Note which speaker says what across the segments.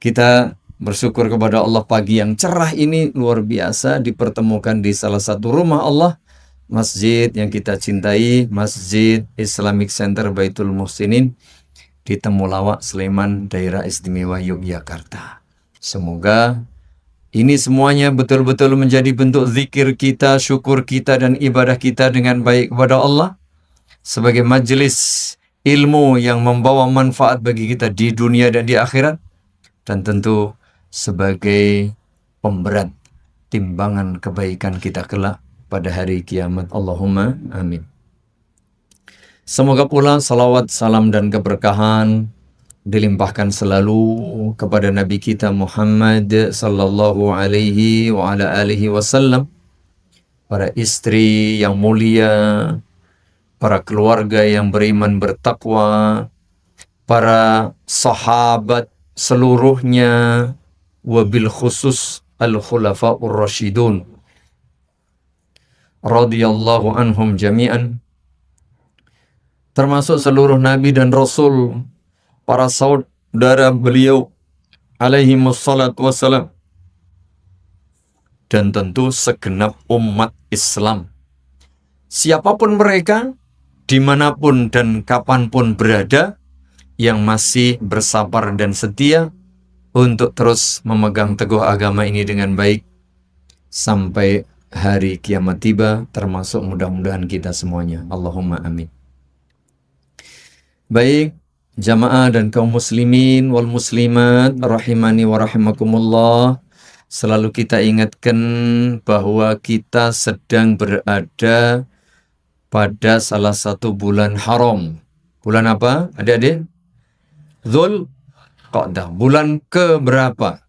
Speaker 1: Kita bersyukur kepada Allah pagi yang cerah ini luar biasa dipertemukan di salah satu rumah Allah, masjid yang kita cintai, Masjid Islamic Center Baitul Muhsinin di Temulawak, Sleman, Daerah Istimewa Yogyakarta. Semoga ini semuanya betul-betul menjadi bentuk zikir kita, syukur kita, dan ibadah kita dengan baik kepada Allah sebagai majelis ilmu yang membawa manfaat bagi kita di dunia dan di akhirat, dan tentu sebagai pemberat timbangan kebaikan kita kelak pada hari kiamat. Allahumma amin. Semoga pula salawat, salam, dan keberkahan dilimpahkan selalu kepada Nabi kita Muhammad sallallahu alaihi wa ala alihi wasallam, para istri yang mulia, para keluarga yang beriman bertakwa, para sahabat seluruhnya, wabil khusus al-khulafa'ur rasyidun radhiyallahu anhum jami'an, termasuk seluruh nabi dan rasul, para saudara beliau alaihi wassalatu wassalam, dan tentu segenap umat Islam, siapapun mereka, dimanapun dan kapanpun berada, yang masih bersabar dan setia untuk terus memegang teguh agama ini dengan baik sampai hari kiamat tiba, termasuk mudah-mudahan kita semuanya. Allahumma amin. Baik, jamaah dan kaum muslimin wal muslimat rahimani wa rahimakumullah, selalu kita ingatkan bahwa kita sedang berada pada salah satu bulan haram. Bulan apa, adik-adik? Dzulqa'dah. Bulan ke berapa?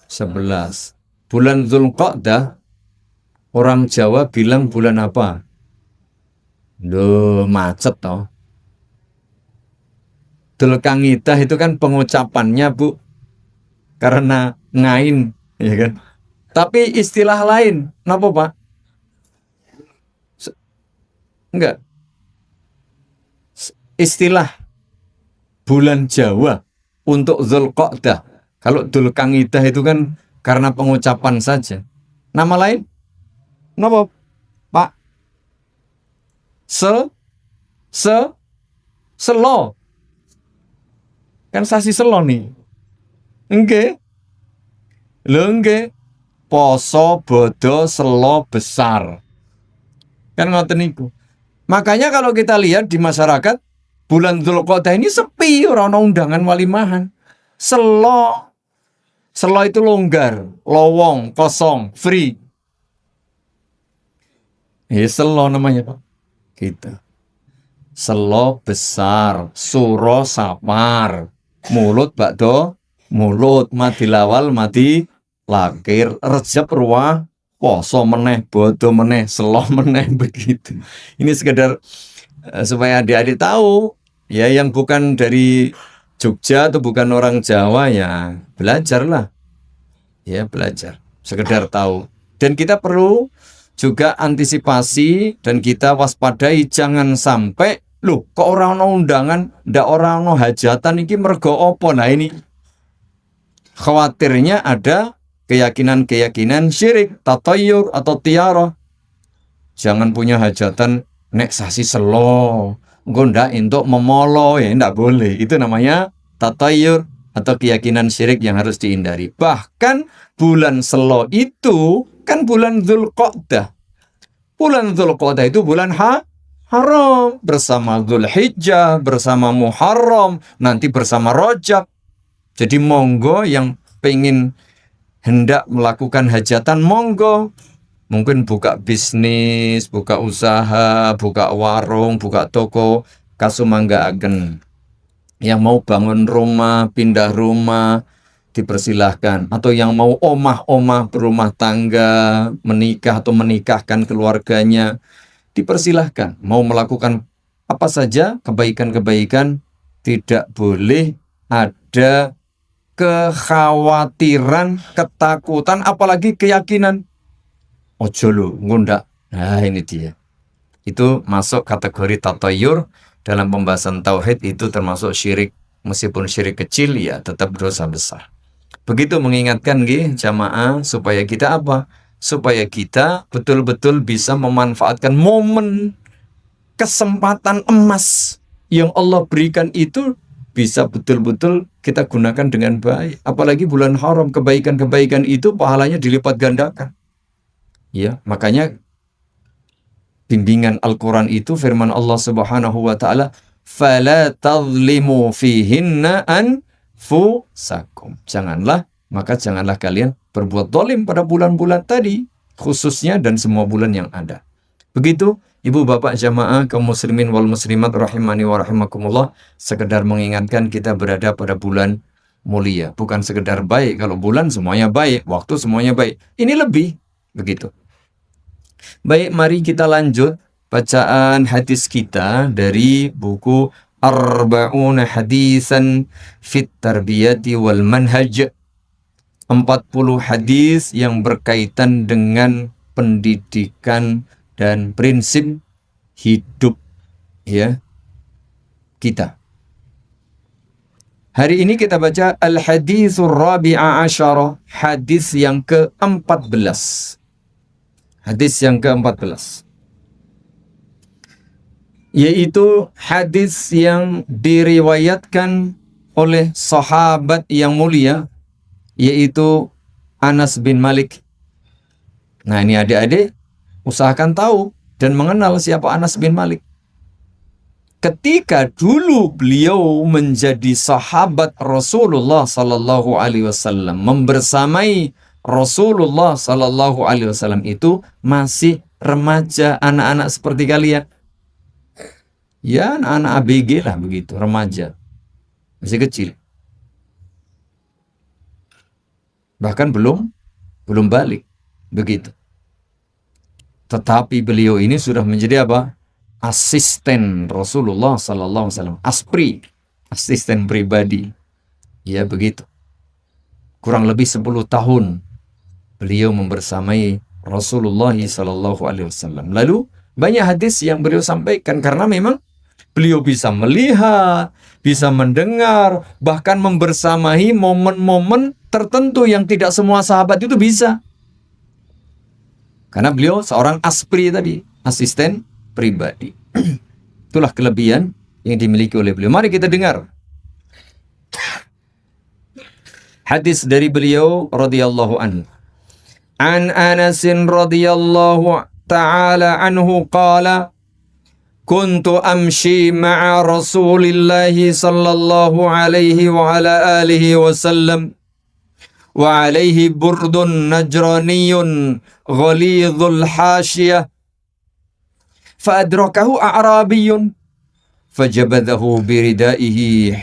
Speaker 1: 11. Bulan Dzulqa'dah, orang Jawa bilang bulan apa? Duh, macet toh. Dzulqa'dah itu kan pengucapannya, Bu, karena ngain, ya kan? Tapi istilah lain, kenapa, Pak? Enggak. Istilah bulan Jawa untuk Dzulqa'dah. Kalau Dzulqa'dah itu kan karena pengucapan saja. Nama lain? Kenapa, Pak? Selo. Kan sasi selo nih. Nggih. Lho nggih. Poso, bodo, selo, besar. Kan ngoten niku. Makanya kalau kita lihat di masyarakat, bulan Dzulqa'dah ini sepi, ora ana undangan walimahan. Selo itu longgar, lowong, kosong, free. Selo namanya, Pak. Gitu. Selo besar, suro sapar, mulut bakdo, mulut, mati lawal, mati lakir, rejab ruah, poso meneh, bodo meneh, selo meneh, begitu. Ini sekedar supaya adik-adik tahu, ya, yang bukan dari Jogja atau bukan orang Jawa, ya belajarlah, ya belajar, sekedar tahu. Dan kita perlu juga antisipasi dan kita waspadai, jangan sampai loh kok orang no undangan, ndak orang no hajatan iki mergo opo. Nah ini khawatirnya ada keyakinan-keyakinan syirik, tatayur atau tiara. Jangan punya hajatan nek sasi selo, engko ndak entuk memolo, ya ndak boleh. Itu namanya tatayur atau keyakinan syirik yang harus dihindari. Bahkan bulan selo itu kan bulan Dzulqa'dah. Bulan Dzulqa'dah itu bulan haram, bersama Dzulhijjah, bersama Muharram, nanti bersama Rajab. Jadi monggo yang pengen hendak melakukan hajatan, monggo. Mungkin buka bisnis, buka usaha, buka warung, buka toko, kasumanggaaken. Yang mau bangun rumah, pindah rumah, dipersilahkan. Atau yang mau omah-omah berumah tangga, menikah atau menikahkan keluarganya, dipersilahkan. Mau melakukan apa saja kebaikan-kebaikan, tidak boleh ada kekhawatiran, ketakutan, apalagi keyakinan. Ojo lo, ngundak. Nah ini dia. Itu masuk kategori tatayur. Dalam pembahasan tauhid itu termasuk syirik. Meskipun syirik kecil, ya tetap dosa besar. Begitu mengingatkan jamaah supaya kita apa? Supaya kita betul-betul bisa memanfaatkan momen kesempatan emas yang Allah berikan itu, bisa betul-betul kita gunakan dengan baik. Apalagi bulan haram, kebaikan-kebaikan itu pahalanya dilipat gandakan. Ya, makanya bimbingan Al-Quran itu firman Allah Subhanahu wa ta'ala, "Fala tadhlimu fihinna anfusakum." Maka janganlah kalian berbuat zalim pada bulan-bulan tadi, khususnya dan semua bulan yang ada. Begitu, Ibu Bapak jamaah kaum muslimin wal muslimat rahimani wa rahimakumullah, sekedar mengingatkan kita berada pada bulan mulia, bukan sekedar baik. Kalau bulan semuanya baik, waktu semuanya baik. Ini lebih, begitu. Baik, mari kita lanjut bacaan hadis kita dari buku Arba'una Hadisan Fit Tarbiyati wal Manhaj. 40 hadis yang berkaitan dengan pendidikan dan prinsip hidup ya kita. Hari ini kita baca Al-Hadithur Rabi'a Asyara, hadis yang ke-14. Hadis yang ke-14, yaitu hadis yang diriwayatkan oleh sahabat yang mulia, yaitu Anas bin Malik. Nah, ini adik-adik usahakan tahu dan mengenal siapa Anas bin Malik. Ketika dulu beliau menjadi sahabat Rasulullah Sallallahu Alaihi Wasallam, membersamai Rasulullah Sallallahu Alaihi Wasallam itu masih remaja, anak-anak seperti kalian. Ya, anak-anak ABG lah begitu, remaja, masih kecil. Bahkan belum balik, begitu. Tetapi beliau ini sudah menjadi apa? Asisten Rasulullah Sallallahu Alaihi Wasallam, aspri, asisten pribadi. Ya begitu. Kurang lebih 10 tahun beliau membersamai Rasulullah Sallallahu Alaihi Wasallam. Lalu banyak hadis yang beliau sampaikan karena memang beliau bisa melihat, bisa mendengar, bahkan membersamai momen-momen tertentu yang tidak semua sahabat itu bisa. Karena beliau seorang aspri tadi, asisten pribadi. Itulah kelebihan yang dimiliki oleh beliau. Mari kita dengar hadis dari beliau radhiyallahu anhu. An Anas radhiyallahu ta'ala anhu qala, kuntu amshi ma'a Rasulillah sallallahu alaihi wa ala alihi wasallam wa alaihi burdun najraniyun ghalidhul hashiyah faadrakahu a'rabiyun fajabadahu biridaihi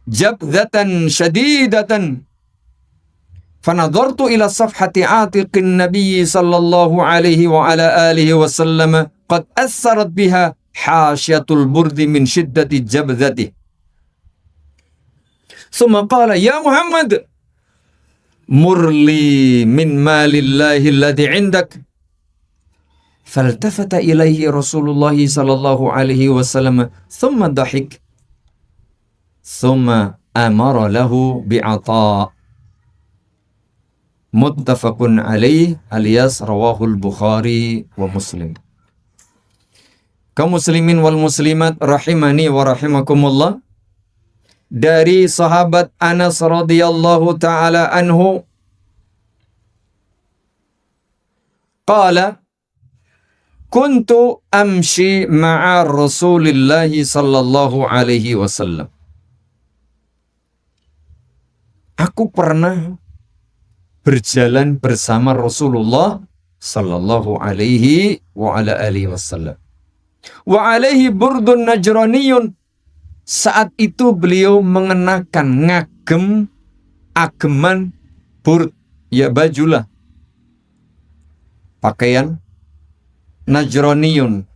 Speaker 1: jabdatan shadidatan fanadhartu ila safhati atiqin nabiy sallallahu alaihi wa ala alihi wasallam qad assarat biha hasyatul burdi min shiddati jabdati summa qala ya Muhammad murli min malillahi alladhi indak. Faltafata ilaihi Rasulullah sallallahu alaihi wasallam thumma dhahik thumma amara lahu bi'ata. Muttafaqun alaih alias rawahul Bukhari wa Muslim. Kaum muslimin wal muslimat rahimani wa rahimakumullah, dari sahabat Anas radhiyallahu ta'ala anhu qala kuntu amshi ma'a Rasulillah sallallahu alaihi wasallam. Aku pernah berjalan bersama Rasulullah sallallahu alaihi wa ala alihi wasallam. Wa alaihi burdun najraniyun. Saat itu beliau mengenakan ageman burd, ya bajulah, pakaian najraniyun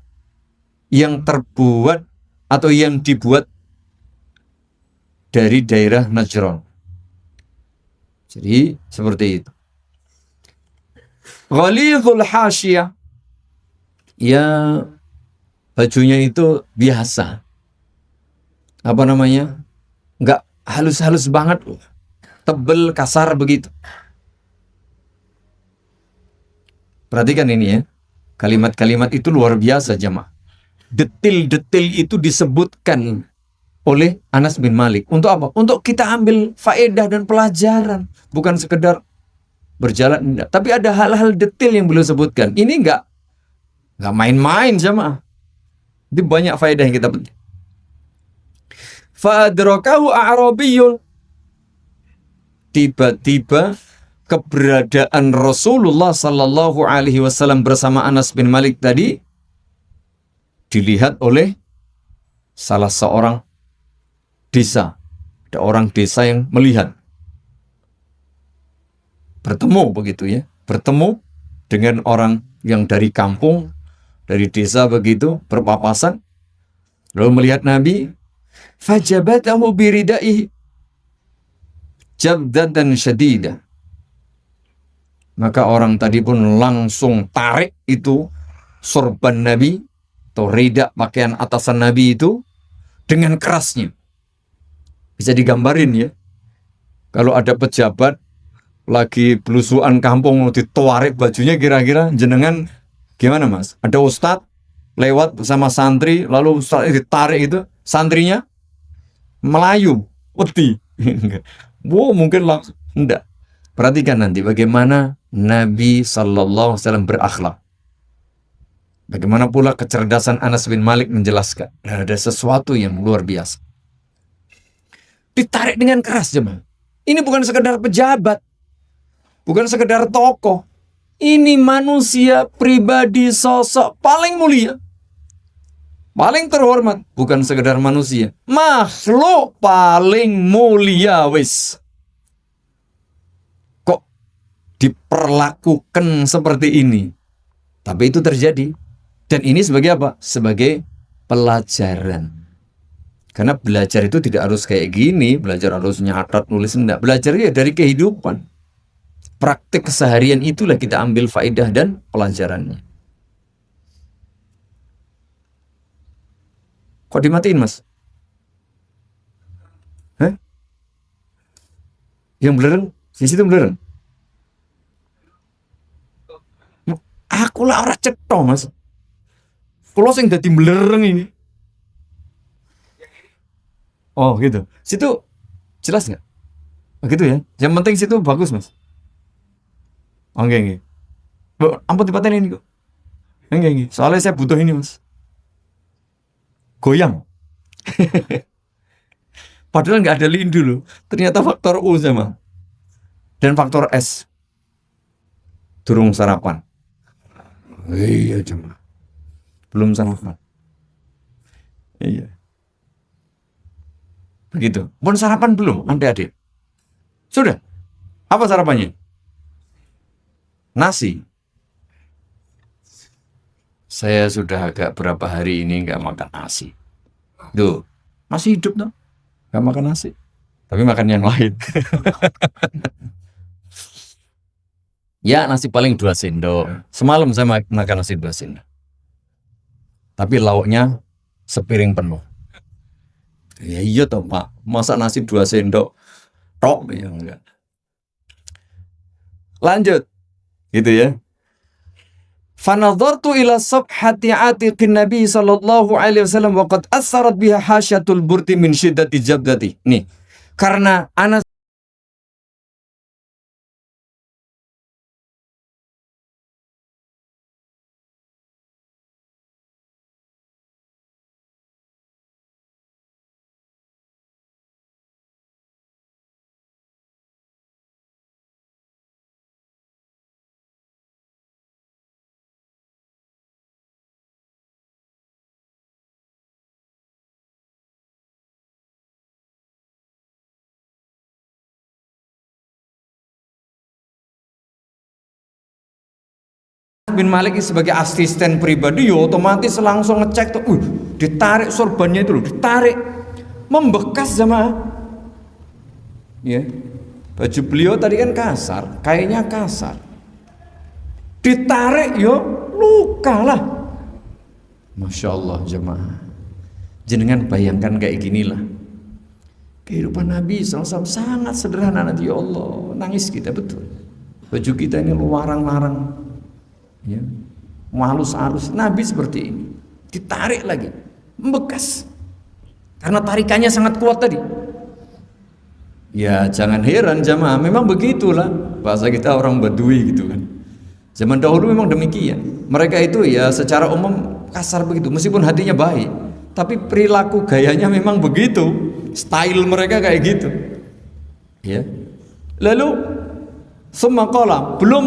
Speaker 1: yang terbuat atau yang dibuat dari daerah Najran. Jadi seperti itu. Ghalidhul hashiyah, ya bajunya itu biasa. Apa namanya? Enggak halus-halus banget loh. tebel, kasar begitu. Perhatikan ini ya. Kalimat-kalimat itu luar biasa jemaah. Detil-detil itu disebutkan oleh Anas bin Malik. Untuk apa? Untuk kita ambil faedah dan pelajaran. Bukan sekedar berjalan, enggak. Tapi ada hal-hal detil yang beliau sebutkan. Ini enggak main-main jemaah. Itu banyak faedah yang kita petik. Fa'adrakahu a'rabiyun. Tiba-tiba keberadaan Rasulullah Sallallahu Alaihi Wasallam bersama Anas bin Malik tadi dilihat oleh salah seorang desa. Ada orang desa yang melihat. Bertemu begitu ya. Bertemu dengan orang yang dari kampung, dari desa begitu, berpapasan. Lalu melihat Nabi. Fajabatahu biridaihi jabdatan syadidah. Maka orang tadi pun langsung tarik itu sorban Nabi atau rida pakaian atasan Nabi itu dengan kerasnya. Bisa digambarin ya. Kalau ada pejabat lagi belusuan kampung ditarik bajunya, kira-kira jenengan gimana mas? Ada ustadz lewat bersama santri lalu ustadz ditarik itu, santrinya melayu, wedi. Wow, mungkin langsung enggak. Perhatikan nanti bagaimana Nabi Sallallahu Alaihi Wasallam berakhlak. Bagaimana pula kecerdasan Anas bin Malik menjelaskan. Ada sesuatu yang luar biasa. Ditarik dengan keras jemaah. Ini bukan sekedar pejabat, bukan sekedar tokoh. Ini manusia pribadi, sosok paling mulia, paling terhormat. Bukan sekedar manusia, makhluk paling mulia wis. Diperlakukan seperti ini. Tapi itu terjadi. Dan ini sebagai apa? Sebagai pelajaran. Karena belajar itu tidak harus kayak gini. Belajar harus nyatat, nulis, enggak. Belajar ya dari kehidupan. Praktik keseharian itulah kita ambil faedah dan pelajarannya. Kok dimatiin mas? Hah? Yang belereng? Di situ belereng? Aku lah orang cetho mas. Kalau sing dadi belereng ini. Oh gitu. Situ jelas nggak? Begitu ya. Yang penting situ bagus mas. Oh enggak. Ampun dipaten ini kok. Enggak. Soalnya saya butuh ini mas. Goyang. Padahal nggak ada lindu loh. Ternyata faktor U sama. Dan faktor S. Durung sarapan. Iya cuma belum sarapan. Iya. Begitu. Pun sarapan belum, adik-adik? Sudah. Apa sarapannya? Nasi. Saya sudah agak berapa hari ini nggak makan nasi. Tuh, masih hidup tuh. Nggak makan nasi. Tapi makan yang lain. Ya nasi paling 2 sendok. Semalam saya makan nasi 2 sendok. Tapi lauknya sepiring penuh. Ya iya toh pak. Masa nasi 2 sendok tok ya enggak. Lanjut. Gitu ya. Fanadhartu ila sabhati atiqin Nabi sallallahu alaihi wasallam wa qad asarat biha hasyatul burti min syiddati jabdati. Nih. Karena Anas bin Malik sebagai asisten pribadi, ya otomatis langsung ngecek tuh, ditarik sorbannya itu loh, ditarik, membekas jamaah. Ya, baju beliau tadi kan kasar, kayaknya kasar, ditarik yo luka lah. Masya Allah jemaah, jenengan bayangkan kayak ginilah, Kehidupan Nabi SAW sangat sederhana nanti, ya Allah, nangis kita betul. Baju kita ini luarang-larang, ya, halus-halus. Nabi seperti ini, ditarik lagi, membekas, karena tarikannya sangat kuat tadi. Ya jangan heran jamaah, memang begitulah bahasa kita orang Badui gitu kan. Zaman dahulu memang demikian. Mereka itu ya secara umum kasar begitu, meskipun hatinya baik, tapi perilaku gayanya memang begitu. Style mereka kayak gitu, ya. Lalu summa qala, belum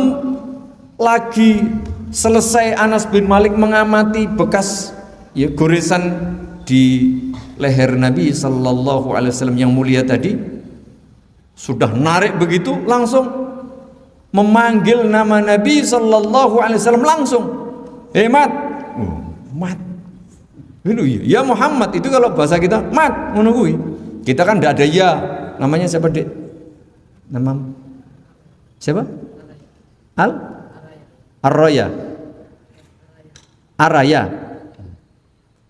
Speaker 1: lagi selesai Anas bin Malik mengamati bekas ya goresan di leher Nabi sallallahu alaihi wasallam yang mulia tadi, sudah narik begitu, langsung memanggil nama Nabi sallallahu alaihi wasallam langsung, Mat, Mat. Ya Muhammad, itu kalau bahasa kita Mat, menunggui. Kita kan tidak ada ya. Namanya siapa, Dek? Nama siapa? Araya. Araya.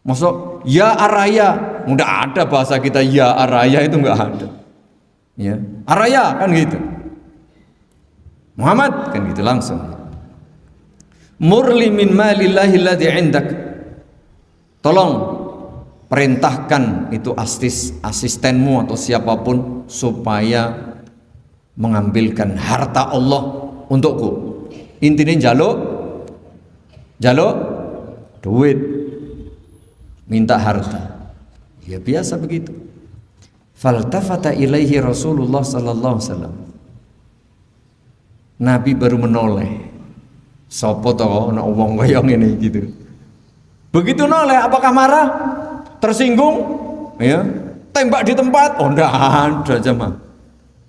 Speaker 1: Masuk ya Araya. Enggak ada bahasa kita ya Araya, itu enggak ada. Ya, Araya kan gitu. Muhammad kan gitu langsung. Murli min malillahi alladhi indak. Tolong perintahkan itu asistenmu atau siapapun supaya mengambilkan harta Allah untukku. Intinya jaluk duit, minta harta. Ya biasa begitu. Faltafata ilaihi Rasulullah sallallahu alaihi wasallam. Nabi baru menoleh. Sopo to ana wong kaya ngene gitu. Begitu noleh, apakah marah? Tersinggung? Ya. Tembak di tempat? Oh, enggak ada jemaah.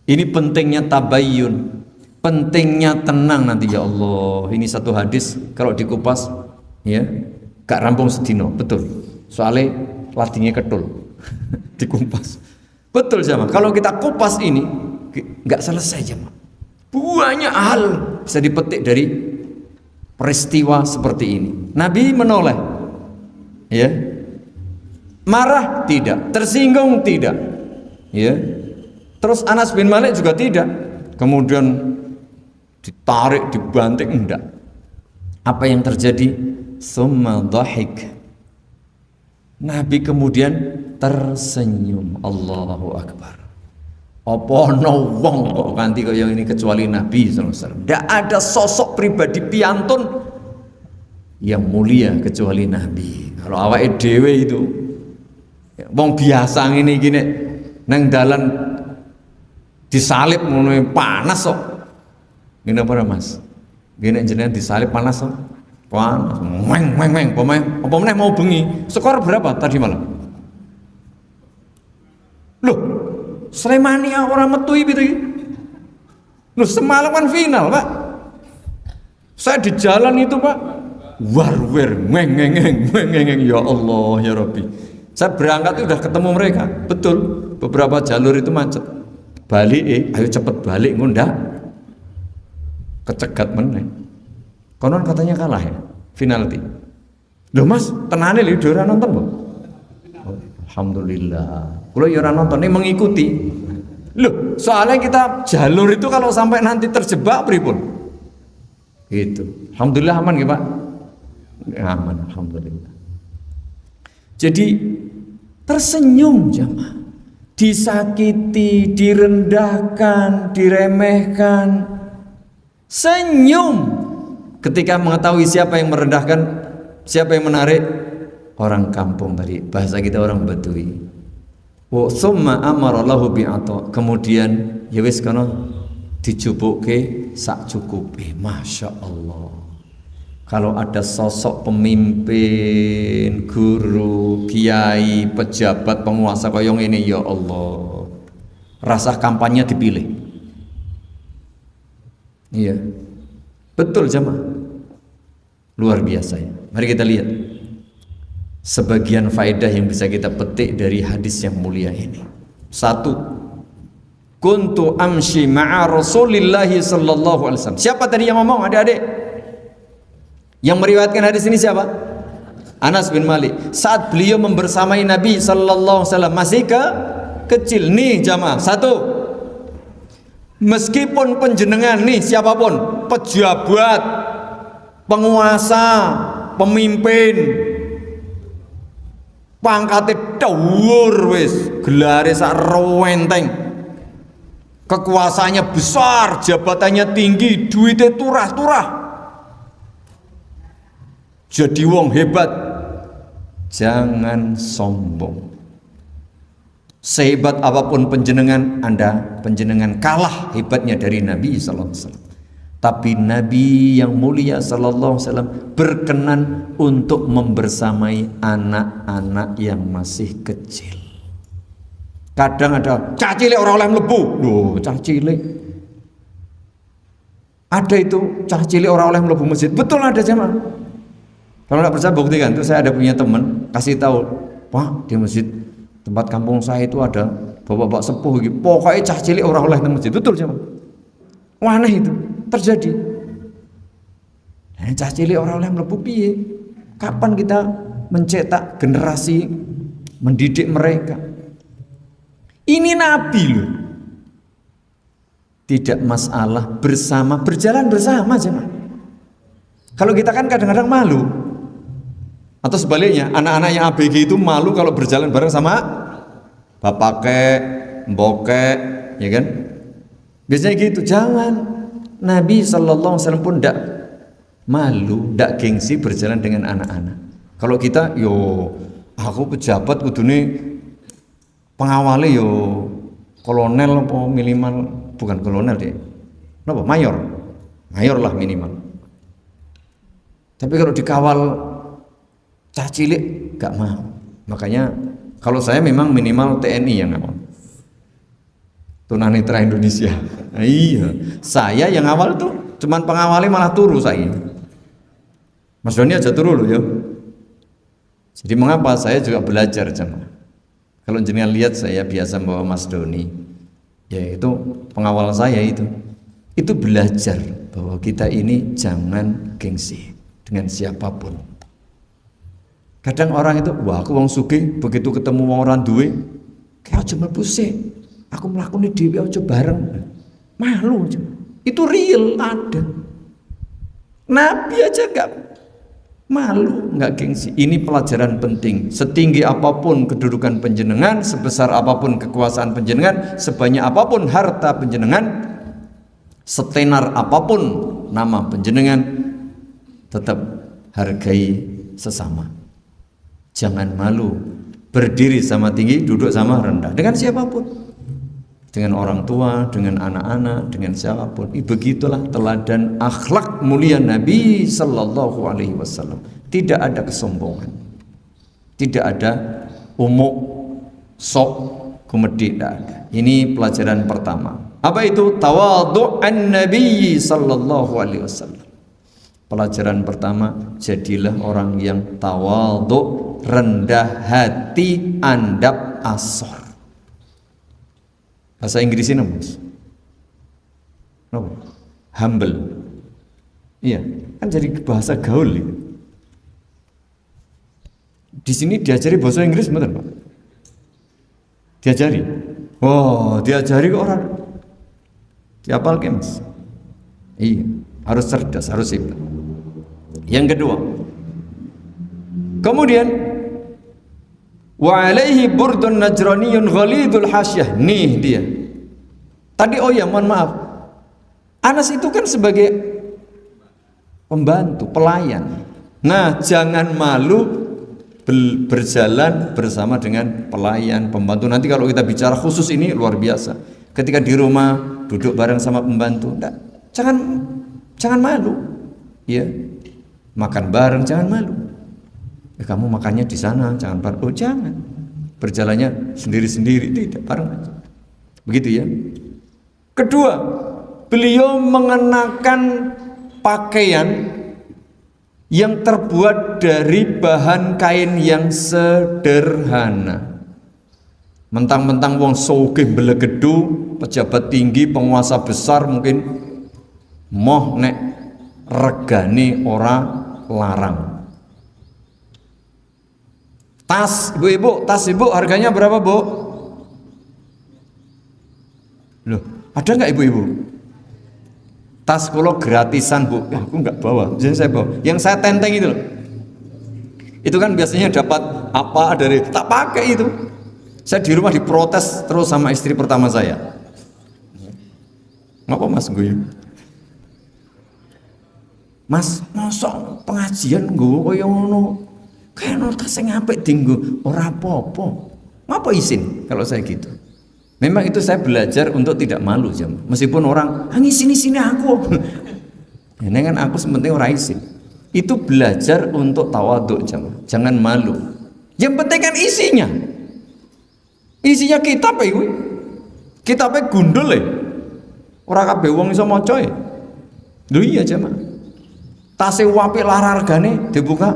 Speaker 1: Ini pentingnya tabayyun, pentingnya tenang nanti, ya Allah. Ini satu hadis kalau dikupas ya, gak rampung sedino, betul. Soalnya ladingnya ketul. Dikupas. Betul jemaah. Kalau kita kupas ini gak selesai jemaah. Banyak hal bisa dipetik dari peristiwa seperti ini. Nabi menoleh. Ya. Marah tidak, tersinggung tidak, ya. Terus Anas bin Malik juga tidak. Kemudian ditarik, dibanting, enggak. Apa yang terjadi? Summa dhahik. Nabi kemudian tersenyum. Allahu Akbar. Apa no wong kok ganti kaya ini kecuali Nabi sallallahu alaihi wasallam. Enggak ada sosok pribadi piantun yang mulia kecuali Nabi. Kalau awake dhewe itu wong biasa ngene iki nek nang dalan disalib ngono panas kok. Ngene apa Mas? Ngene jenengan disalib panas kok. Panas. Meng. Apa meneh mau bengi. Skor berapa tadi malam? Loh, Slemania orang metu iki. Loh, semalam kan final, Pak. Saya di jalan itu, Pak. War-wer, meng, ya Allah, ya Rabbi. Saya berangkat udah ketemu mereka, betul. Beberapa jalur itu macet. Balik, ayo cepet balik, ngundak. Kecegat meneh. Konon katanya kalah ya, penalti. Loh Mas, tenane lho ora nonton, Bu. Oh, alhamdulillah. Kalau ya ora nonton, ini mengikuti. Loh, soalnya kita jalur itu kalau sampai nanti terjebak pripun? Gitu. Alhamdulillah aman ya, Pak. Aman, alhamdulillah. Jadi tersenyum jamaah, disakiti, direndahkan, diremehkan, senyum ketika mengetahui siapa yang merendahkan, siapa yang menarik. Orang kampung tadi, bahasa kita orang Badui. Wa summa amara lahu bi'ata. Kemudian ya wis kono dijupuke sak cukupe. Masya Allah. Kalau ada sosok pemimpin, guru, kiai, pejabat, penguasa koyong ini, ya Allah, rasa kampanye dipilih. Iya, betul jamaah, luar biasa ya. Mari kita lihat sebagian faedah yang bisa kita petik dari hadis yang mulia ini. Satu, kuntu amshi ma'a Rasulillahi sallallahu alaihi wasallam. Siapa tadi yang ngomong, adik-adik? Yang meriwayatkan hadis ini siapa? Anas bin Malik. Saat beliau membersamai Nabi sallallahu alaihi wasallam masih ke kecil. Nih jamaah, satu, meskipun panjenengan nih siapapun, pejabat, penguasa, pemimpin, pangkate dhuwur wis, gelare sak rewenteng, kekuasaannya besar, jabatannya tinggi, duitnya turah-turah, jadi wong hebat, jangan sombong. Sehebat apapun panjenengan, panjenengan kalah hebatnya dari Nabi sallallahu alaihi wasallam. Tapi Nabi yang mulia sallallahu alaihi wasallam berkenan untuk membersamai anak-anak yang masih kecil. Kadang ada cah cilik orang oleh mlebu. Loh, cah cilik. Ada itu cah cilik orang oleh mlebu masjid. Betul ada jemaah. Kalau nggak percaya buktikan. Itu saya ada punya teman kasih tahu, "Wah, di masjid tempat kampung saya itu ada bapak-bapak sepuh gitu. Pokoknya cah cilik orang oleh nang masjid." Betul jemaah. Aneh itu terjadi. Nah, cah cilik orang oleh mlebu piye? Kapan kita mencetak generasi, mendidik mereka? Ini Nabi loh. Tidak masalah bersama, berjalan bersama jemaah. Kalau kita kan kadang-kadang malu. Atau sebaliknya, anak-anak yang ABG itu malu kalau berjalan bareng sama bapak kek, mbok kek, ya kan? Biasanya gitu. Jangan. Nabi sallallahu alaihi wasallam pun tidak malu, tidak gengsi berjalan dengan anak-anak. Kalau kita, yo aku pejabat kudune pengawalnya yo kolonel apa minimal, bukan kolonel deh. Kenapa? Mayor lah minimal. Tapi kalau dikawal cah cilik gak mau. Makanya kalau saya memang minimal TNI yang ngawal. Tunanetra Indonesia. Nah, iya, saya yang awal tuh cuman pengawalnya malah turu saya. Mas Doni aja turu loh ya. Jadi mengapa saya juga belajar jemaah. Kalau jenengan lihat saya biasa bawa Mas Doni, ya itu pengawal saya itu belajar bahwa kita ini jangan gengsi dengan siapapun. Kadang orang itu, wah aku wong sugih, begitu ketemu orang duwe, kayak aja mlebu sik. Aku melakukan dhewe aja bareng. Malu aja. Itu real ada. Nabi aja enggak malu, enggak gengsi. Ini pelajaran penting. Setinggi apapun kedudukan panjenengan, sebesar apapun kekuasaan panjenengan, sebanyak apapun harta panjenengan, setenar apapun nama panjenengan, tetap hargai sesama. Jangan malu berdiri sama tinggi, duduk sama rendah dengan siapapun, dengan orang tua, dengan anak-anak, dengan siapapun. Begitulah teladan akhlak mulia Nabi sallallahu alaihi wasallam. Tidak ada kesombongan, tidak ada umuk, sok, kumedi, tidak ada. Ini pelajaran pertama. Apa itu? Tawadhu'an Nabi sallallahu alaihi wasallam. Pelajaran pertama, jadilah orang yang tawadhu, rendah hati, andap asor. Bahasa Inggrisnya apa? Humble. Iya, kan jadi bahasa gaul. Di sini diajari bahasa Inggris betul Pak? Diajari? Oh, diajari ke orang. Diapalkan Mas? Iya, harus cerdas, harus hebat. Yang kedua, kemudian wa alaihi burdun najraniyun ghalidul hasyah. Nih dia. Tadi mohon maaf. Anas itu kan sebagai pembantu, pelayan. Nah, jangan malu berjalan bersama dengan pelayan, pembantu. Nanti kalau kita bicara khusus ini luar biasa. Ketika di rumah duduk bareng sama pembantu, enggak. Jangan malu. Ya. Makan bareng jangan malu. Kamu makannya di sana, jangan bareng. Oh, jangan. Berjalannya sendiri-sendiri, tidak, bareng aja. Begitu ya. Kedua, beliau mengenakan pakaian yang terbuat dari bahan kain yang sederhana. Mentang-mentang wong sugih belegedu, pejabat tinggi, penguasa besar mungkin moh nek regane ora larang. Tas, ibu-ibu, tas ibu harganya berapa, Bu? Loh, ada nggak ibu-ibu? Tas kula gratisan bu, ya, aku nggak bawa, jadi saya bawa. Yang saya tenteng itu loh. Itu kan biasanya dapat apa dari, tak pakai itu. Saya di rumah diprotes terus sama istri pertama saya. Ngapa mas gue? Mas, masa pengajian gue kaya ngono? Kayak tas sing apik dinggo ora apa-apa. Ngapa izin kalau saya gitu? Memang itu saya belajar untuk tidak malu jam. Meskipun orang, sini aku. Ini kan aku sebenarnya orang izin. Itu belajar untuk tawaduk jam. Jangan malu. Yang penting kan isinya. Isinya kitab ya gue. Kitabnya gundul ya. Orang kabeh wong iso maca ya. Lho iya jam. Tase apik lara regane dibuka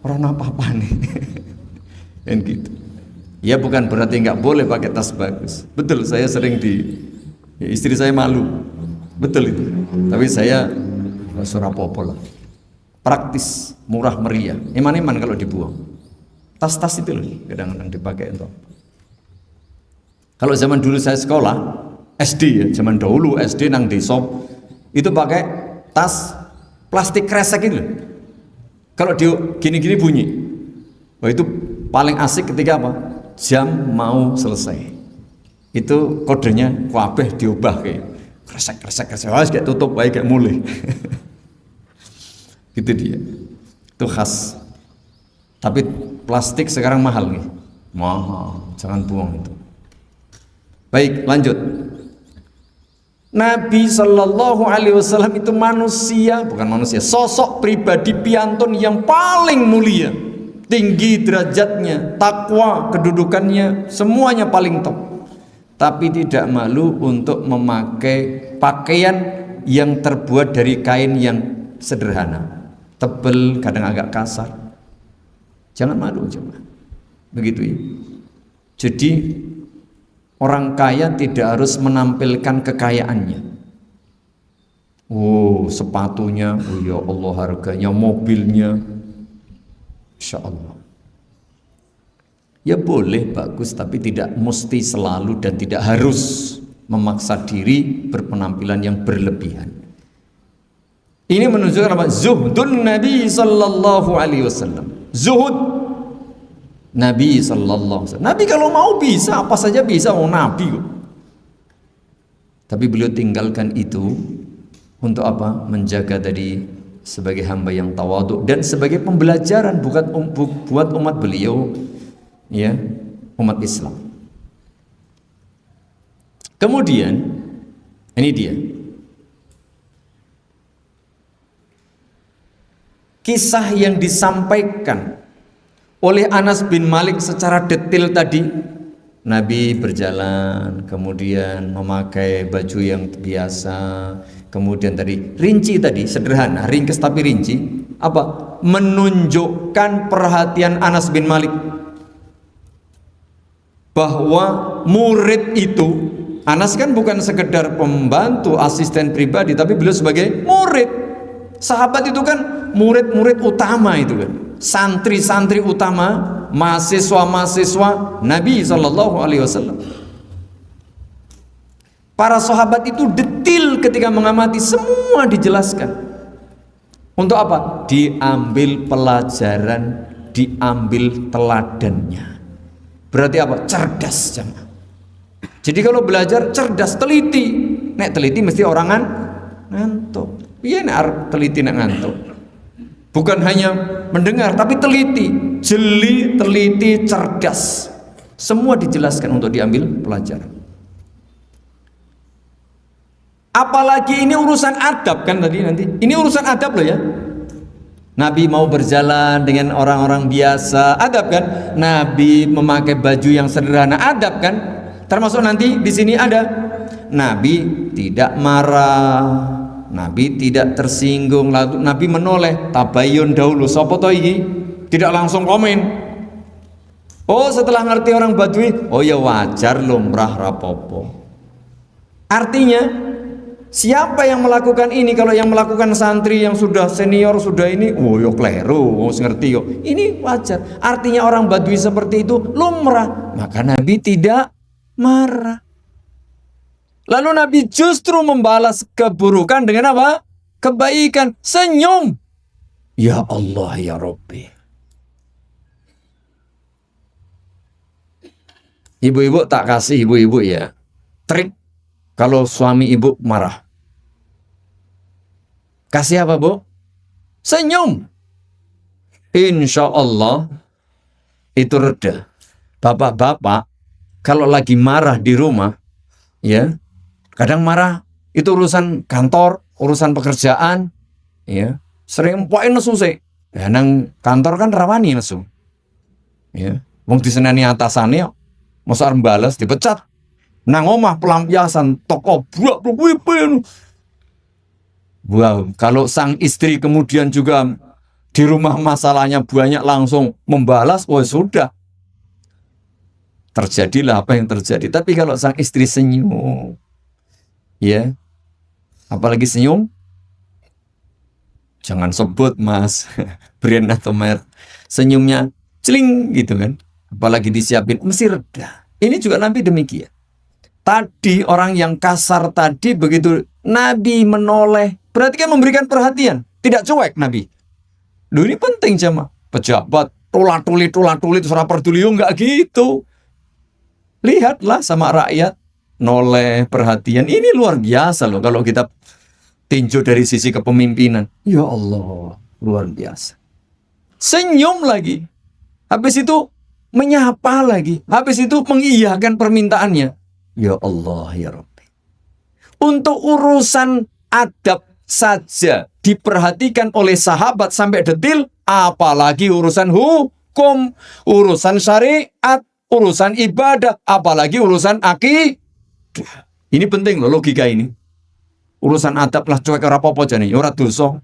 Speaker 1: ora apa-apane. Dan gitu. Ya bukan berarti nggak boleh pakai tas bagus. Betul, saya sering ya, istri saya malu. Betul itu. Tapi saya surah popol lah. Praktis, murah meriah. Iman-iman kalau dibuang. Tas-tas itu loh kadang-kadang dipakai untuk. Kalau zaman dulu saya sekolah SD ya, zaman dahulu SD nang desa itu pakai tas plastik kresek itu. Kalau dia gini-gini bunyi. Wah itu paling asik ketika apa? Jam mau selesai. Itu kodenya kabeh diubah kayak kresek. Wes kayak tutup baik kayak mulai. Gitu dia. Itu khas. Tapi plastik sekarang mahal nih. Mahal. Jangan buang itu. Baik, lanjut. Nabi Shallallahu Alaihi Wasallam itu sosok pribadi piantun yang paling mulia, tinggi derajatnya, takwa, kedudukannya, semuanya paling top. Tapi tidak malu untuk memakai pakaian yang terbuat dari kain yang sederhana, tebal, kadang agak kasar. Jangan malu, jangan. Begitu ya. Jadi orang kaya tidak harus menampilkan kekayaannya. Oh, sepatunya, oh ya Allah harganya, mobilnya, Insya Allah. Ya boleh bagus, tapi tidak mesti selalu dan tidak harus memaksa diri berpenampilan yang berlebihan. Ini menunjukkan apa? Zuhdun Nabi Sallallahu Alaihi Wasallam. Zuhud Nabi Sallallahu Alaihi Wasallam. Nabi kalau mau bisa, apa saja bisa, mau Nabi kok. Tapi beliau tinggalkan itu untuk apa? Menjaga tadi sebagai hamba yang tawaduk dan sebagai pembelajaran buat umat beliau, ya, umat Islam. Kemudian ini dia kisah yang disampaikan oleh Anas bin Malik secara detail tadi. Nabi berjalan, kemudian memakai baju yang biasa, kemudian tadi rinci tadi, sederhana, ringkes tapi rinci, apa? Menunjukkan perhatian Anas bin Malik bahwa murid itu, Anas kan bukan sekedar pembantu, asisten pribadi, tapi beliau sebagai murid. Sahabat itu kan murid-murid utama itu kan, santri-santri utama, mahasiswa-mahasiswa Nabi Sallallahu Alaihi Wasallam. Para sahabat itu detil ketika mengamati, semua dijelaskan. Untuk apa? Diambil pelajaran, diambil teladannya. Berarti apa? Cerdas jamaah. Jadi kalau belajar cerdas, teliti. Nek teliti mesti orangan ngantuk. Iya nek teliti nek ngantuk. Bukan hanya mendengar, tapi teliti, jeli, teliti, cerdas. Semua dijelaskan untuk diambil pelajaran. Apalagi ini urusan adab kan tadi nanti. Ini urusan adab loh ya. Nabi mau berjalan dengan orang-orang biasa, adab kan? Nabi memakai baju yang sederhana, adab kan? Termasuk nanti di sini ada Nabi tidak marah, Nabi tidak tersinggung, lalu Nabi menoleh, tabayun dahulu. Sopo to iki? Tidak langsung komen. Oh, setelah ngerti orang Badui, oh ya wajar lumrah rapopo. Artinya siapa yang melakukan ini? Kalau yang melakukan santri yang sudah senior, sudah ini, oh yo kleru, ngerti yo. Ini wajar. Artinya orang Badui seperti itu lumrah. Maka Nabi tidak marah. Lalu Nabi justru membalas keburukan dengan apa? Kebaikan, senyum. Ya Allah, ya Rabbi. Ibu-ibu tak kasih ibu-ibu ya trik kalau suami ibu marah. Kasih apa, Bu? Senyum. Insya Allah itu reda. Bapak-bapak kalau lagi marah di rumah, ya, kadang marah itu urusan kantor, urusan pekerjaan, ya, sering poin nesu sih. Ya, nang kantor kan rawani nesu. Ya, wong diseneni atasane masa arep bales dipecat. Nang omah pelampiasan toko buak pipi. Wow, kalau sang istri kemudian juga di rumah masalahnya banyak langsung membalas, oh sudah. Terjadilah apa yang terjadi. Tapi kalau sang istri senyum, ya, apalagi senyum, jangan sebut mas, brand atau merek. Senyumnya celing gitu kan. Apalagi disiapin, mesti reda. Ini juga Nabi demikian. Tadi orang yang kasar tadi begitu Nabi menoleh, berarti kan memberikan perhatian, tidak cuek Nabi. Duh, ini penting jemaah. Pejabat tulah-tuli ora peduli, enggak gitu. Lihatlah sama rakyat, noleh, perhatian. Ini luar biasa loh kalau kita tinjau dari sisi kepemimpinan. Ya Allah, luar biasa. Senyum lagi. Habis itu menyapa lagi. Habis itu mengiyakan permintaannya. Ya Allah, ya Rabbi. Untuk urusan adab saja diperhatikan oleh sahabat sampai detil, apalagi urusan hukum, urusan syariat, urusan ibadah, apalagi urusan akidah. Ini penting loh logika ini. Urusan adab lah cuek ora apa-apa jane, ora dosa.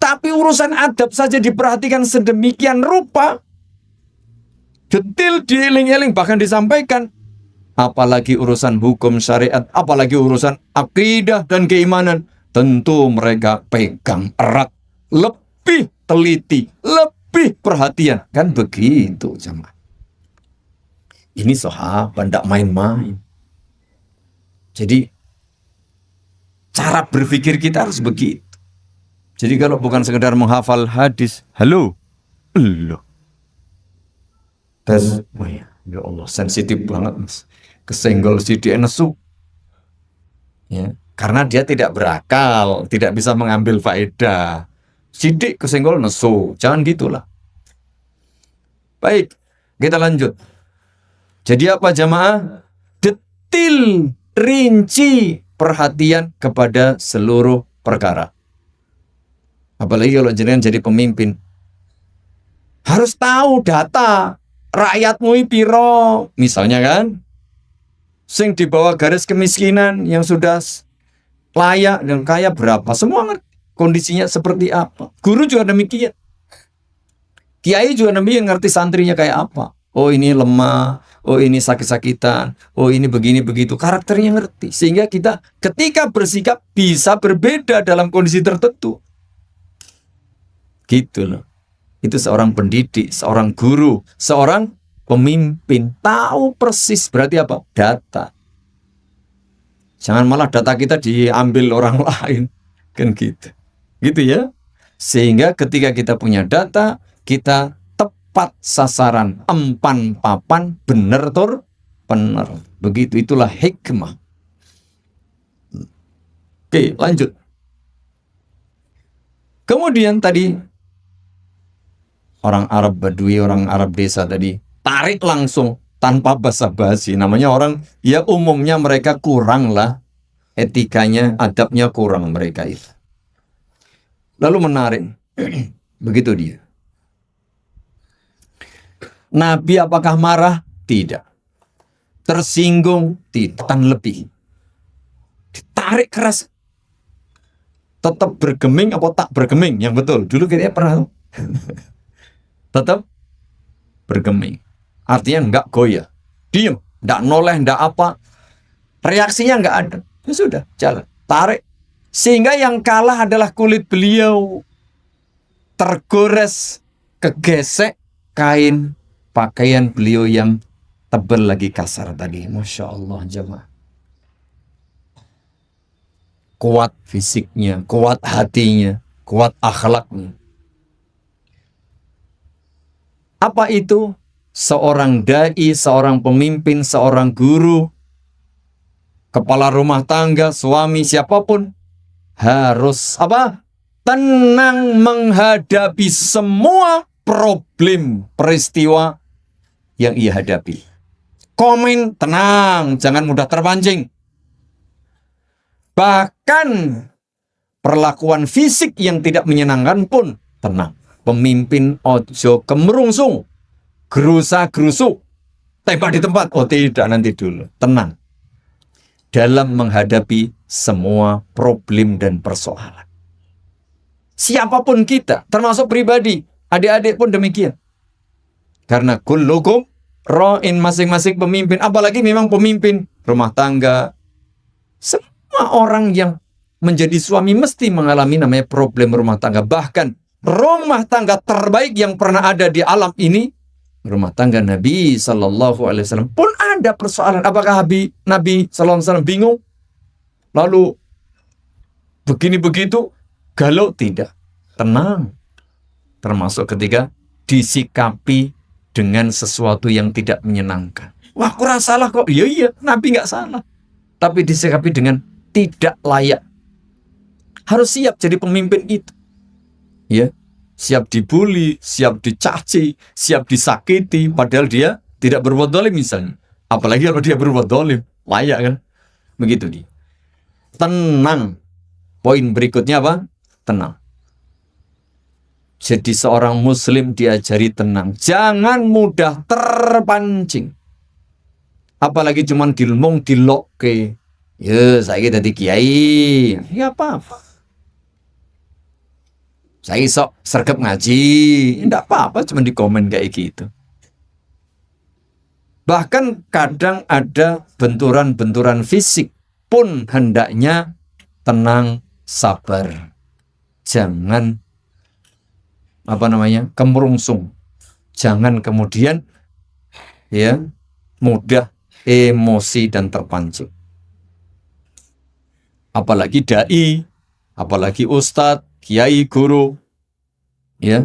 Speaker 1: Tapi urusan adab saja diperhatikan sedemikian rupa, detil dieling-eling bahkan disampaikan. Apalagi urusan hukum syariat, apalagi urusan akidah dan keimanan, tentu mereka pegang erat, lebih teliti, lebih perhatian. Kan begitu jemaah. Ini sahabat, tidak main-main. Jadi cara berpikir kita harus begitu. Jadi kalau bukan sekedar menghafal hadis, halo, loh. Tes, ya Allah, sensitif banget mas. Kesenggol sidik nesu. Ya, karena dia tidak berakal, tidak bisa mengambil faedah. Sidik kesenggol nesu, jangan gitulah. Baik, kita lanjut. Jadi apa jamaah? Detil, rinci, perhatian kepada seluruh perkara. Apalagi kalau jenengan jadi pemimpin, harus tahu data rakyatmu piro, misalnya kan, sing di bawah garis kemiskinan yang sudah layak dan kaya berapa, semua ngerti kondisinya seperti apa. Guru juga demikian, kiai juga demikian, ngerti santrinya kayak apa. Oh ini lemah, oh ini sakit-sakitan, oh ini begini begitu, karakternya ngerti, sehingga kita ketika bersikap bisa berbeda dalam kondisi tertentu. Gitu loh. Itu seorang pendidik, seorang guru, seorang pemimpin tahu persis berarti apa? Data. Jangan malah data kita diambil orang lain, kan gitu. Gitu ya. Sehingga ketika kita punya data, kita tepat sasaran, empan papan, bener tur bener. Begitu, itulah hikmah. Oke, lanjut. Kemudian tadi orang Arab Badui, orang Arab desa tadi, tarik langsung tanpa basa-basi. Namanya orang, ya umumnya mereka kurang lah, etikanya, adabnya kurang mereka itu. Lalu menarik, begitu dia. Nabi apakah marah? Tidak. Tersinggung? Tidak. Tan lebih. Ditarik keras. Tetap bergeming apa tak bergeming? Yang betul. Dulu kayaknya pernah. Tetap bergeming. Artinya enggak goyah. Diam. Enggak noleh, enggak apa. Reaksinya enggak ada. Ya sudah, jalan. Tarik. Sehingga yang kalah adalah kulit beliau. Tergores, kegesek kain pakaian beliau yang tebal lagi kasar tadi. Masya Allah jemaah. Kuat fisiknya, kuat hatinya, kuat akhlaknya. Apa itu? Seorang dai, seorang pemimpin, seorang guru, kepala rumah tangga, suami, siapapun harus apa? Tenang menghadapi semua problem, peristiwa yang ia hadapi. Komen, tenang, jangan mudah terpancing. Bahkan perlakuan fisik yang tidak menyenangkan pun tenang. Pemimpin ojo kemerungsung, gerusa-gerusu, tembak di tempat. Oh tidak, nanti dulu. Tenang. Dalam menghadapi semua problem dan persoalan. Siapapun kita, termasuk pribadi, adik-adik pun demikian. Karena kullukum ra'in, masing-masing pemimpin, apalagi memang pemimpin rumah tangga. Semua orang yang menjadi suami mesti mengalami namanya problem rumah tangga. Bahkan rumah tangga terbaik yang pernah ada di alam ini, rumah tangga Nabi Sallallahu Alaihi Wasallam pun ada persoalan. Apakah Nabi Sallallahu Alaihi Wasallam bingung? Lalu begini begitu? Galau? Tidak. Tenang. Termasuk ketika disikapi dengan sesuatu yang tidak menyenangkan. Wah, kurang salah kok. Iya, Nabi nggak salah. Tapi disikapi dengan tidak layak. Harus siap jadi pemimpin itu. Ya, siap dibully, siap dicaci, siap disakiti, padahal dia tidak berbuat dolim misalnya. Apalagi kalau dia berbuat dolim, layak kan? Begitu dia. Tenang. Poin berikutnya apa? Tenang. Jadi seorang muslim diajari tenang. Jangan mudah terpancing. Apalagi cuman dilmong dilokke. Ya, saya jadi kiai. Ya apa-apa. Saya sok sergap ngaji, tidak apa-apa, cuma di komen kayak gitu. Bahkan kadang ada benturan-benturan fisik pun hendaknya tenang, sabar. Jangan kemerungsung. Jangan kemudian ya mudah emosi dan terpancing. Apalagi dai, apalagi ustadz, kiai, guru, ya,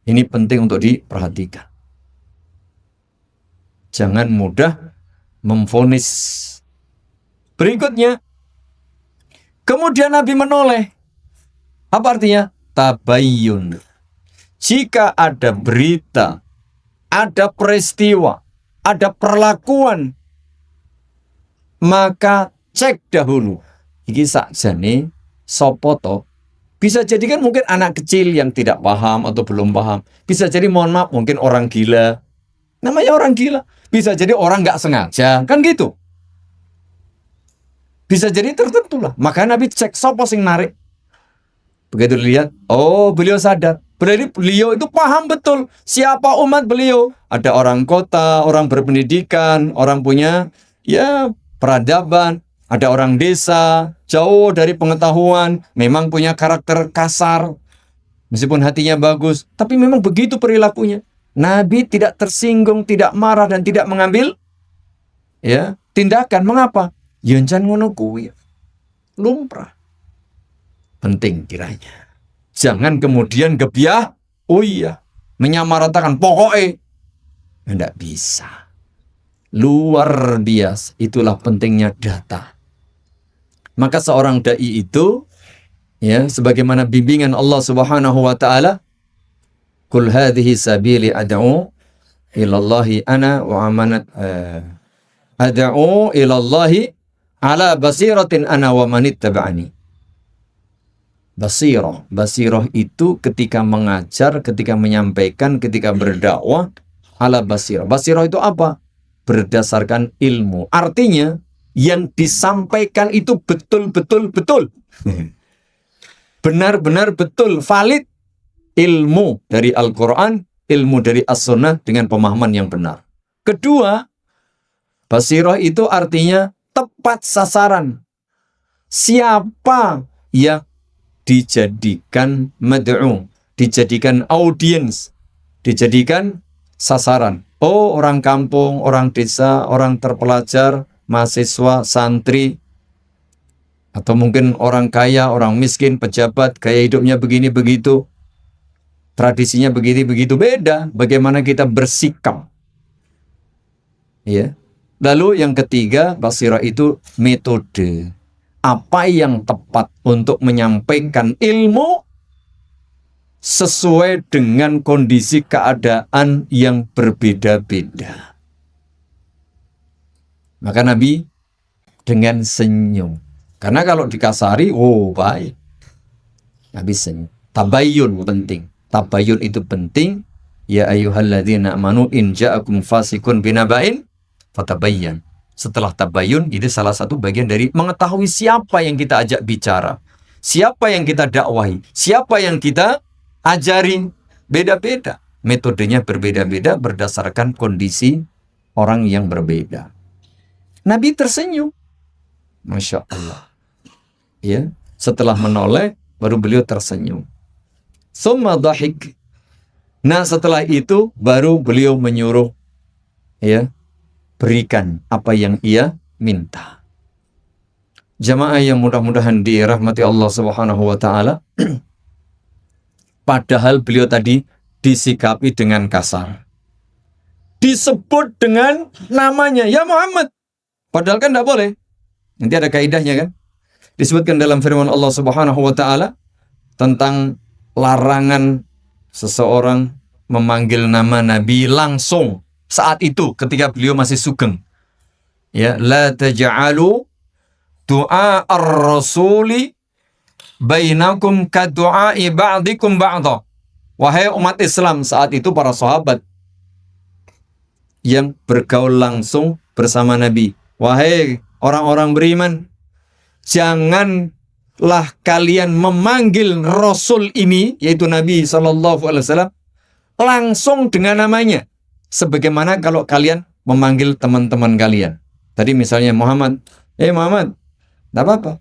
Speaker 1: ini penting untuk diperhatikan. Jangan mudah memvonis. Berikutnya, kemudian Nabi menoleh. Apa artinya? Tabayyun. Jika ada berita, ada peristiwa, ada perlakuan, maka cek dahulu. Iki sakjane sopo to? Bisa jadi kan mungkin anak kecil yang tidak paham atau belum paham. Bisa jadi mohon maaf mungkin orang gila. Namanya orang gila. Bisa jadi orang nggak sengaja. Kan gitu. Bisa jadi tertentu lah. Maka Nabi cek sopo sing narik. Begitu dilihat, oh beliau sadar. Berarti beliau itu paham betul siapa umat beliau. Ada orang kota, orang berpendidikan, orang punya ya peradaban. Ada orang desa, jauh dari pengetahuan, memang punya karakter kasar, meskipun hatinya bagus, tapi memang begitu perilakunya. Nabi tidak tersinggung, tidak marah, dan tidak mengambil ya tindakan. Mengapa? Yancan ngono kuwi. Lumrah. Penting kiranya. Jangan kemudian gebiah, oh iya, menyamaratakan, pokoknya. Tidak bisa. Luar biasa. Itulah pentingnya data. Maka seorang dai itu ya sebagaimana bimbingan Allah Subhanahu wa taala, "Qul hadhihi sabili ad'u ila Allahi ana wa amanat ad'u ila Allahi ala basiratin ana wa man ittaba'ani." Basirah itu ketika mengajar, ketika menyampaikan, ketika berdakwah ala basirah. Basirah itu apa? Berdasarkan ilmu. Artinya yang disampaikan itu betul. Benar-benar betul, valid. Ilmu dari Al-Quran, ilmu dari As-Sunnah dengan pemahaman yang benar. Kedua, basirah itu artinya tepat sasaran. Siapa yang dijadikan mad'u, dijadikan audiens, dijadikan sasaran. Oh, orang kampung, orang desa, orang terpelajar, mahasiswa, santri, atau mungkin orang kaya, orang miskin, pejabat, gaya hidupnya begini begitu, tradisinya begini begitu, beda. Bagaimana kita bersikap, ya. Lalu yang ketiga, basirah itu metode. Apa yang tepat untuk menyampaikan ilmu sesuai dengan kondisi keadaan yang berbeda-beda. Maka Nabi dengan senyum. Karena kalau dikasari, oh baik. Nabi senyum. Tabayyun penting. Tabayyun itu penting. Ya ayyuhalladzina amanu in ja'akum fasikun binaba'in fatabayyan. Setelah tabayyun, itu salah satu bagian dari mengetahui siapa yang kita ajak bicara. Siapa yang kita dakwahi. Siapa yang kita ajarin. Beda-beda. Metodenya berbeda-beda berdasarkan kondisi orang yang berbeda. Nabi tersenyum. Masya Allah. Ya, setelah menoleh, baru beliau tersenyum. Summa dhahik. Nah, setelah itu baru beliau menyuruh, ya, berikan apa yang ia minta. Jamaah yang mudah-mudahan dirahmati Allah Subhanahu wa taala. Padahal beliau tadi disikapi dengan kasar. Disebut dengan namanya, ya Muhammad. Padahal kan tidak boleh. Nanti ada kaidahnya kan. Disebutkan dalam firman Allah Subhanahu wa taala tentang larangan seseorang memanggil nama Nabi langsung saat itu ketika beliau masih sugeng. Ya, la taj'alu du'a ar-rasuli bainakum ka du'a'i ba'dikum ba'dha. Wahai umat Islam, saat itu para sahabat yang bergaul langsung bersama Nabi. Wahai orang-orang beriman, janganlah kalian memanggil Rasul ini, yaitu Nabi SAW, langsung dengan namanya. Sebagaimana kalau kalian memanggil teman-teman kalian. Tadi misalnya Muhammad, Muhammad, tidak apa-apa.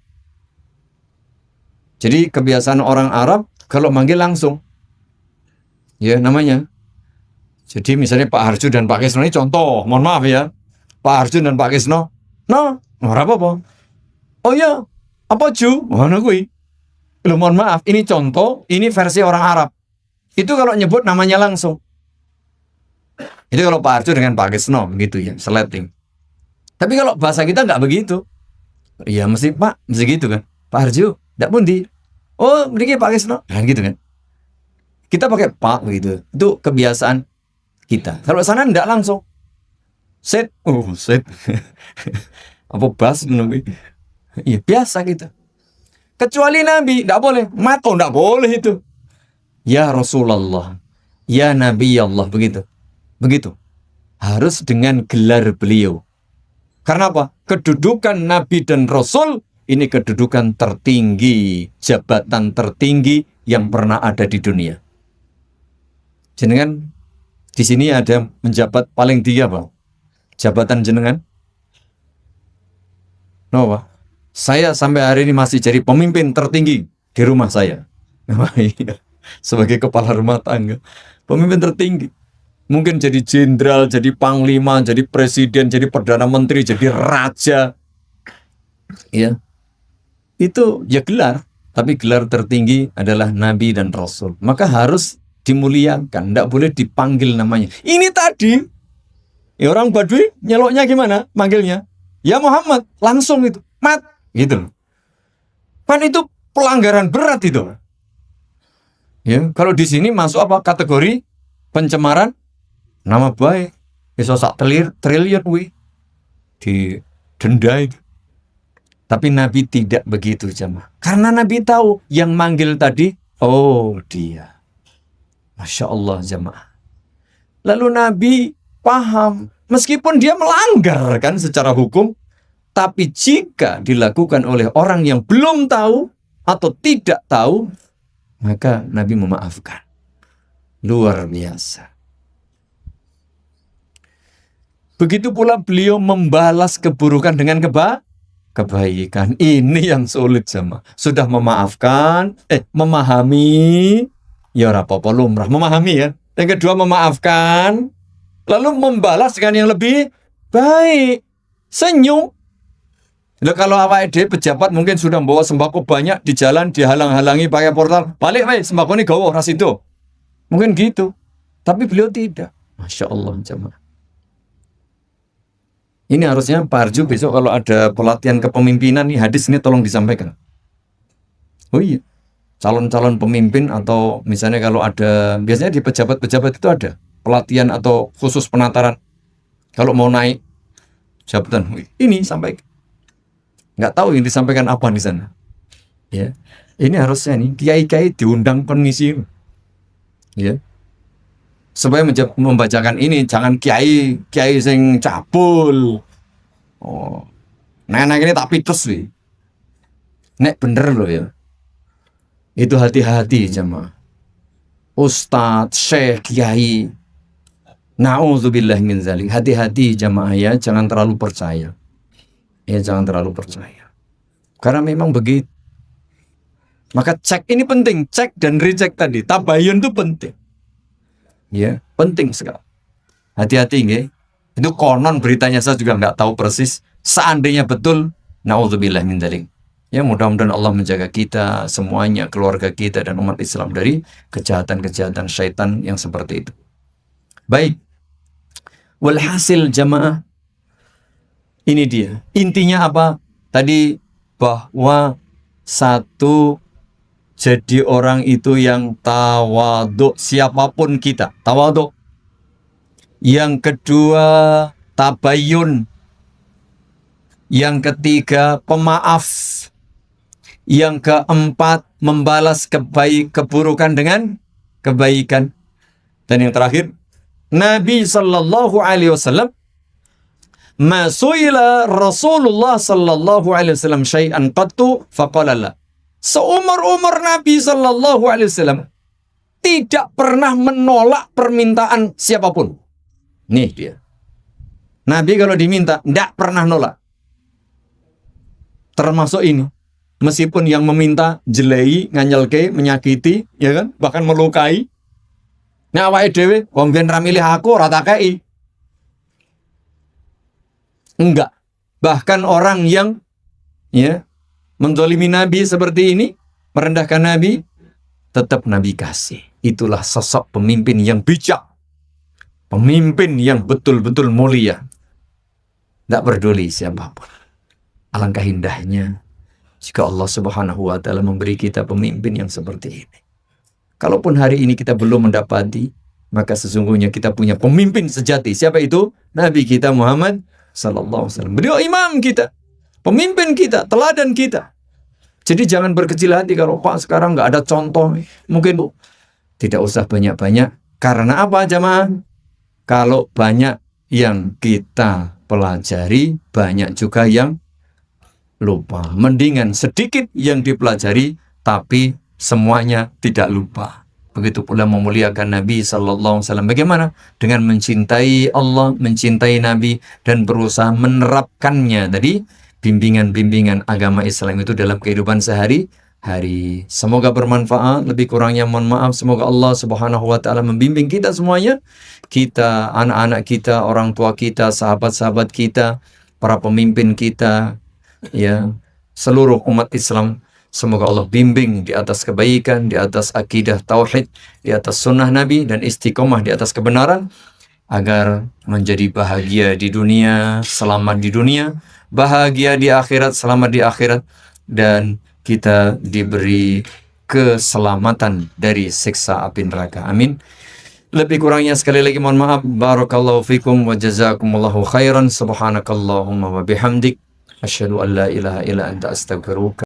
Speaker 1: Jadi kebiasaan orang Arab kalau manggil langsung, ya namanya. Jadi misalnya Pak Harjo dan Pak Kisno ini contoh, mohon maaf ya. Pak Harjo dan Pak Kisno, no, apa-apa. Oh ya, apa Ju? Mana gue? Loh, mohon maaf, ini contoh, ini versi orang Arab. Itu kalau nyebut namanya langsung. Itu kalau Pak Harjo dengan Pak Kisno, begitu ya, seleting. Tapi kalau bahasa kita nggak begitu. Ya mesti Pak, mesti gitu kan. Pak Harjo, nggak pundi. Oh, begini Pak Kisno, kan gitu kan. Kita pakai Pak begitu. Itu kebiasaan kita. Kalau sana nggak langsung. Set, set. Apa bas Nabi? Iya, biasa gitu. Kecuali Nabi, tidak boleh. Mat, oh tidak boleh itu. Ya Rasulullah, ya Nabi Allah, begitu. Begitu. Harus dengan gelar beliau. Karena apa? Kedudukan Nabi dan Rasul ini kedudukan tertinggi, jabatan tertinggi yang pernah ada di dunia. Jenengan di sini ada menjabat paling tinggi apa? Jabatan jenengan? No, Pak. Saya sampai hari ini masih jadi pemimpin tertinggi di rumah saya. Sebagai kepala rumah tangga. Pemimpin tertinggi. Mungkin jadi jenderal, jadi panglima, jadi presiden, jadi perdana menteri, jadi raja. Ya. Itu ya gelar. Tapi gelar tertinggi adalah Nabi dan Rasul. Maka harus dimuliakan. Tidak boleh dipanggil namanya. Ini tadi. Ya, orang Badui nyeloknya gimana? Manggilnya. Ya Muhammad. Langsung itu. Mat. Gitu. Kan itu pelanggaran berat itu. Ya, kalau di sini masuk apa? Kategori pencemaran nama baik. Bisa sak triliun di denda itu. Tapi Nabi tidak begitu jemaah. Karena Nabi tahu yang manggil tadi, oh dia. Masya Allah jemaah. Lalu Nabi paham, meskipun dia melanggar kan secara hukum, tapi jika dilakukan oleh orang yang belum tahu atau tidak tahu, maka Nabi memaafkan. Luar biasa. Begitu pula beliau membalas keburukan dengan kebaikan. Ini yang sulit sama. Sudah memaafkan, memahami, ya apa-apa lumrah. Memahami ya. Yang kedua memaafkan, lalu membalas dengan yang lebih baik. Senyum. Lah kalau awake dhewe pejabat mungkin sudah bawa sembako banyak di jalan dihalang-halangi pakai portal. Balik wae sembako ini gawa ora sido. Mungkin gitu. Tapi beliau tidak. Masya Allah jemaah. Ini harusnya Pak Arju besok kalau ada pelatihan kepemimpinan nih hadis ini tolong disampaikan. Oh iya. Calon-calon pemimpin atau misalnya kalau ada, biasanya di pejabat-pejabat itu ada pelatihan atau khusus penataran. Kalau mau naik jabatan, ini sampaikan. Nggak tahu yang disampaikan apa di sana. Ya, ini harusnya nih kiai-kiai diundang pengisi. Ya, supaya membacakan ini, jangan kiai sing cabul. Oh, nenek ini tak pitus wi. Nek bener loh ya. Itu hati-hati jemaah. Ustadz, syekh, kiai. Na'udzubillah min zalik. Hati-hati jemaah ya, jangan terlalu percaya. Ya jangan terlalu percaya. Karena memang begitu. Maka cek ini penting, cek dan recheck tadi. Tabayun itu penting. Ya, penting sekali. Hati-hati nggih. Itu konon beritanya saya juga nggak tahu persis. Seandainya betul, na'udzubillah min zalik. Ya mudah-mudahan Allah menjaga kita semuanya, keluarga kita dan umat Islam dari kejahatan-kejahatan syaitan yang seperti itu. Baik. Walhasil jamaah, ini dia. Intinya apa? Tadi bahwa satu, jadi orang itu yang tawadhu, siapapun kita, tawadhu. Yang kedua, tabayun. Yang ketiga, pemaaf. Yang keempat, membalas keburukan dengan kebaikan. Dan yang terakhir, Nabi sallallahu alaihi wasallam, masuila Rasulullah sallallahu alaihi wasallam syai'an qattu faqala la. Seumur-umur Nabi sallallahu alaihi wasallam tidak pernah menolak permintaan siapapun. Nih dia. Nabi kalau diminta tidak pernah nolak. Termasuk ini. Meskipun yang meminta jelei, nganyelke, menyakiti, ya kan, bahkan melukai. Nah, awake dhewe wong ben ra milih aku ora tak kei. Enggak. Bahkan orang yang ya menzalimi Nabi seperti ini, merendahkan Nabi, tetap Nabi kasih. Itulah sosok pemimpin yang bijak. Pemimpin yang betul-betul mulia. Tidak peduli siapapun. Alangkah indahnya jika Allah Subhanahu wa Ta'ala memberi kita pemimpin yang seperti ini. Kalaupun hari ini kita belum mendapati, maka sesungguhnya kita punya pemimpin sejati. Siapa itu? Nabi kita Muhammad sallallahu alaihi wasallam. Beliau imam kita, pemimpin kita, teladan kita. Jadi jangan berkecil hati kalau Pak sekarang nggak ada contoh. Mungkin tidak usah banyak-banyak. Karena apa jemaah? Kalau banyak yang kita pelajari, banyak juga yang lupa. Mendingan sedikit yang dipelajari, tapi semuanya tidak lupa. Begitu pula memuliakan Nabi sallallahu alaihi wasallam. Bagaimana? Dengan mencintai Allah, mencintai Nabi, dan berusaha menerapkannya tadi bimbingan-bimbingan agama Islam itu dalam kehidupan sehari-hari. Semoga bermanfaat. Lebih kurangnya mohon maaf. Semoga Allah Subhanahu wa Ta'ala membimbing kita semuanya. Kita, anak-anak kita, orang tua kita, sahabat-sahabat kita, para pemimpin kita, ya, seluruh umat Islam. Semoga Allah bimbing di atas kebaikan, di atas akidah tauhid, di atas sunnah Nabi, dan istiqomah di atas kebenaran, agar menjadi bahagia di dunia, selamat di dunia, bahagia di akhirat, selamat di akhirat, dan kita diberi keselamatan dari siksa api neraka. Amin. Lebih kurangnya sekali lagi mohon maaf. Barakallahu fikum wa jazakumullahu khairan. Subhanakallahumma wa bihamdik. Asyhadu an la ilaha illa anta astaghfiruka